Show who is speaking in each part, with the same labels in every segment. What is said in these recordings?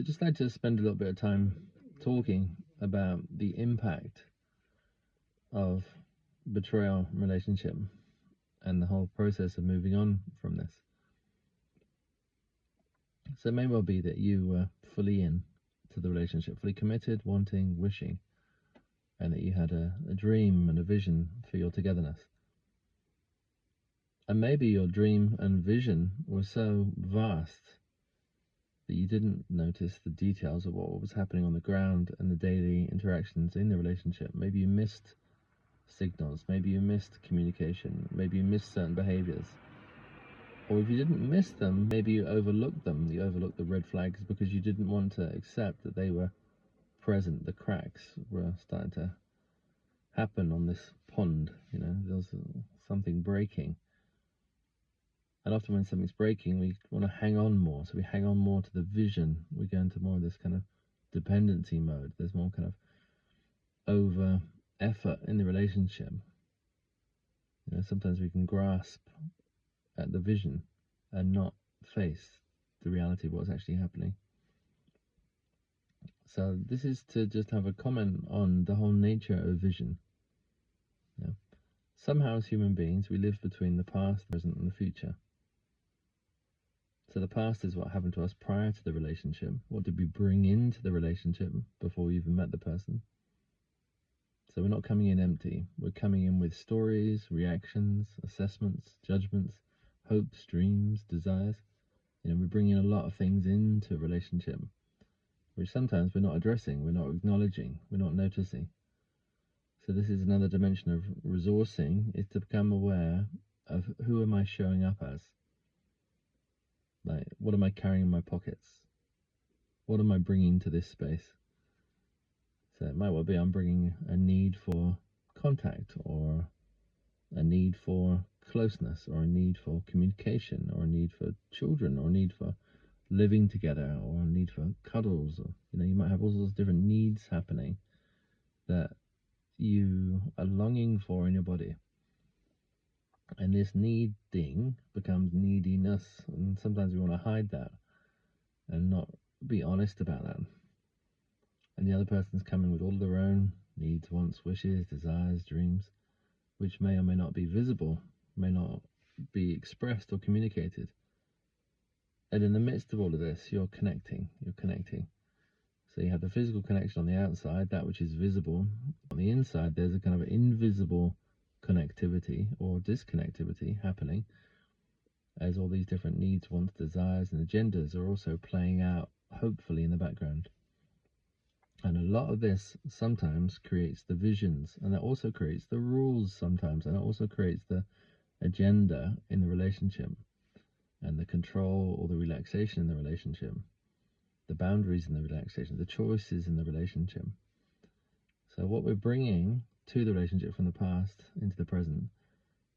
Speaker 1: So just like to spend a little bit of time talking about the impact of betrayal relationship and the whole process of moving on from this. So it may well be that you were fully in to the relationship, fully committed, wanting, wishing, and that you had a dream and a vision for your togetherness. And maybe your dream and vision were so vast that you didn't notice the details of what was happening on the ground and the daily interactions in the relationship. Maybe you missed signals, maybe you missed communication, maybe you missed certain behaviors. Or if you didn't miss them, maybe you overlooked them. You overlooked the red flags because you didn't want to accept that they were present. The cracks were starting to happen on this pond. There was something breaking. And often when something's breaking, we want to hang on more. So we hang on more to the vision. We go into more of this kind of dependency mode. There's more kind of over effort in the relationship. Sometimes we can grasp at the vision and not face the reality of what's actually happening. So this is to just have a comment on the whole nature of vision. Somehow as human beings, we live between the past, the present, and the future. So the past is what happened to us prior to the relationship. What did we bring into the relationship before we even met the person? So we're not coming in empty. We're coming in with stories, reactions, assessments, judgments, hopes, dreams, desires. We bring in a lot of things into a relationship, which sometimes we're not addressing, we're not acknowledging, we're not noticing. So this is another dimension of resourcing, is to become aware of who am I showing up as? Like, what am I carrying in my pockets? What am I bringing to this space? So it might well be I'm bringing a need for contact, or a need for closeness, or a need for communication, or a need for children, or a need for living together, or a need for cuddles. Or you might have all those different needs happening that you are longing for in your body. And this needing becomes neediness, and sometimes we want to hide that and not be honest about that. And the other person's coming with all their own needs, wants, wishes, desires, dreams, which may or may not be visible, may not be expressed or communicated. And in the midst of all of this, you're connecting. So you have the physical connection on the outside, that which is visible. On the inside, there's a kind of invisible connectivity or disconnectivity happening, as all these different needs, wants, desires, and agendas are also playing out, hopefully, in the background. And a lot of this sometimes creates the visions, and that also creates the rules sometimes, and it also creates the agenda in the relationship, and the control or the relaxation in the relationship, the boundaries in the relaxation, the choices in the relationship. So what we're bringing to the relationship from the past into the present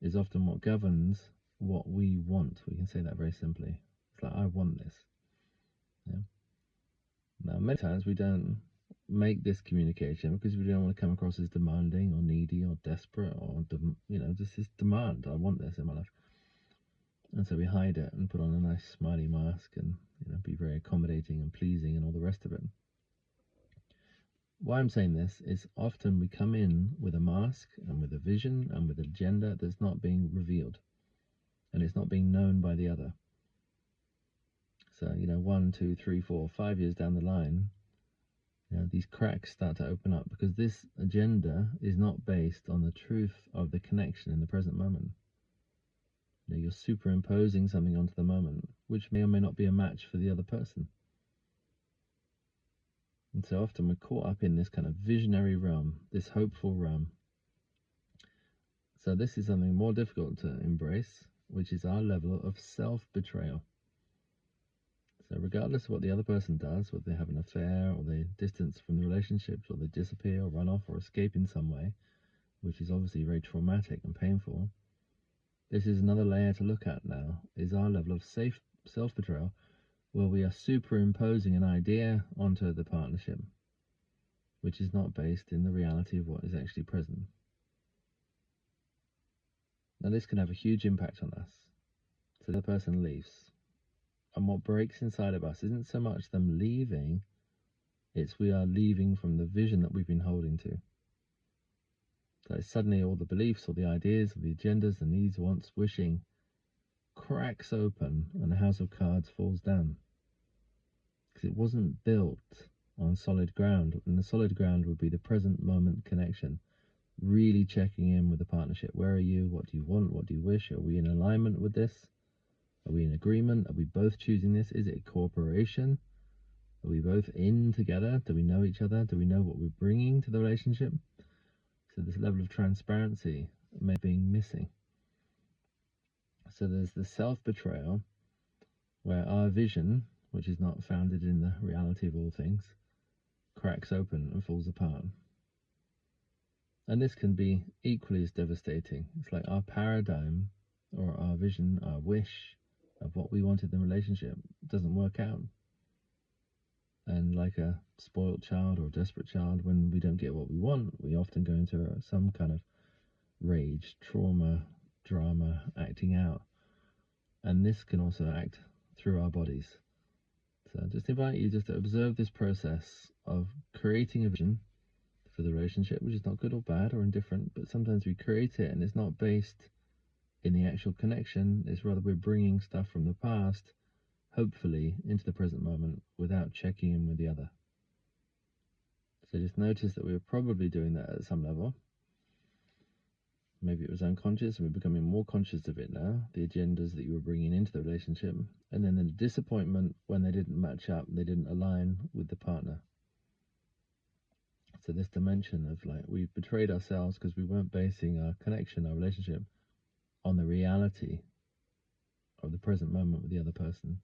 Speaker 1: is often what governs what we want. We can say that very simply. It's like, I want this. Now, many times we don't make this communication because we don't want to come across as demanding or needy or desperate, or just this demand. I want this in my life. And so we hide it and put on a nice smiley mask and be very accommodating and pleasing and all the rest of it. Why I'm saying this is often we come in with a mask and with a vision and with an agenda that's not being revealed, and it's not being known by the other. So 1, 2, 3, 4, 5 years down the line, these cracks start to open up because this agenda is not based on the truth of the connection in the present moment. You're superimposing something onto the moment, which may or may not be a match for the other person. And so often we're caught up in this kind of visionary realm, this hopeful realm. So this is something more difficult to embrace, which is our level of self-betrayal. So regardless of what the other person does, whether they have an affair, or they distance from the relationships, or they disappear or run off or escape in some way, which is obviously very traumatic and painful, this is another layer to look at now, is our level of self-betrayal, where we are superimposing an idea onto the partnership, which is not based in the reality of what is actually present. Now this can have a huge impact on us. So the person leaves. And what breaks inside of us isn't so much them leaving, it's we are leaving from the vision that we've been holding to. So suddenly all the beliefs or the ideas or the agendas, the needs, wants, wishing cracks open and the house of cards falls down. Because it wasn't built on solid ground. And the solid ground would be the present moment connection. Really checking in with the partnership. Where are you? What do you want? What do you wish? Are we in alignment with this? Are we in agreement? Are we both choosing this? Is it cooperation? Are we both in together? Do we know each other? Do we know what we're bringing to the relationship? So this level of transparency may be missing. So there's the self-betrayal where our vision, which is not founded in the reality of all things, cracks open and falls apart. And this can be equally as devastating. It's like our paradigm or our vision, our wish of what we wanted in the relationship doesn't work out. And like a spoiled child or a desperate child, when we don't get what we want, we often go into some kind of rage, trauma, drama, acting out. And this can also act through our bodies. So I just invite you just to observe this process of creating a vision for the relationship, which is not good or bad or indifferent, but sometimes we create it and it's not based in the actual connection. It's rather we're bringing stuff from the past, hopefully, into the present moment without checking in with the other. So just notice that we were probably doing that at some level. Maybe it was unconscious and we're becoming more conscious of it now, the agendas that you were bringing into the relationship, and then the disappointment when they didn't match up, they didn't align with the partner. So this dimension of like we betrayed ourselves because we weren't basing our connection, our relationship, on the reality of the present moment with the other person.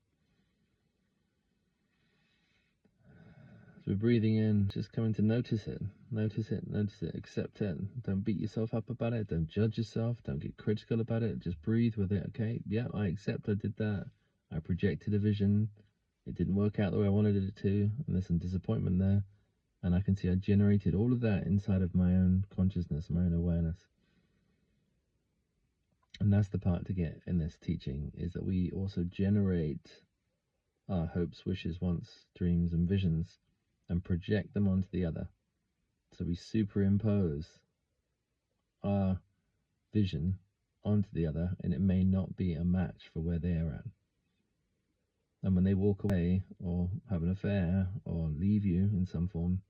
Speaker 1: So we're breathing in, just coming to notice it, accept it. Don't beat yourself up about it. Don't judge yourself. Don't get critical about it. Just breathe with it. Okay, yeah, I accept I did that. I projected a vision. It didn't work out the way I wanted it to, and there's some disappointment there. And I can see I generated all of that inside of my own consciousness, my own awareness. And that's the part to get in this teaching, is that we also generate our hopes, wishes, wants, dreams, and visions and project them onto the other. So we superimpose our vision onto the other, and it may not be a match for where they are at. And when they walk away or have an affair or leave you in some form,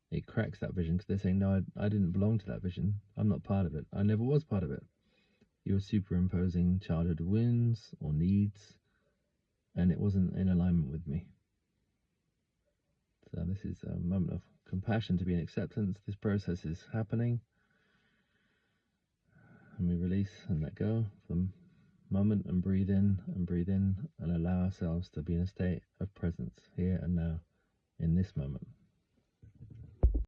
Speaker 1: it cracks that vision because they're saying, no, I didn't belong to that vision. I'm not part of it. I never was part of it. You were superimposing childhood wounds or needs, and it wasn't in alignment with me. So this is a moment of compassion to be in acceptance. This process is happening. And we release and let go for the moment and breathe in and allow ourselves to be in a state of presence here and now in this moment.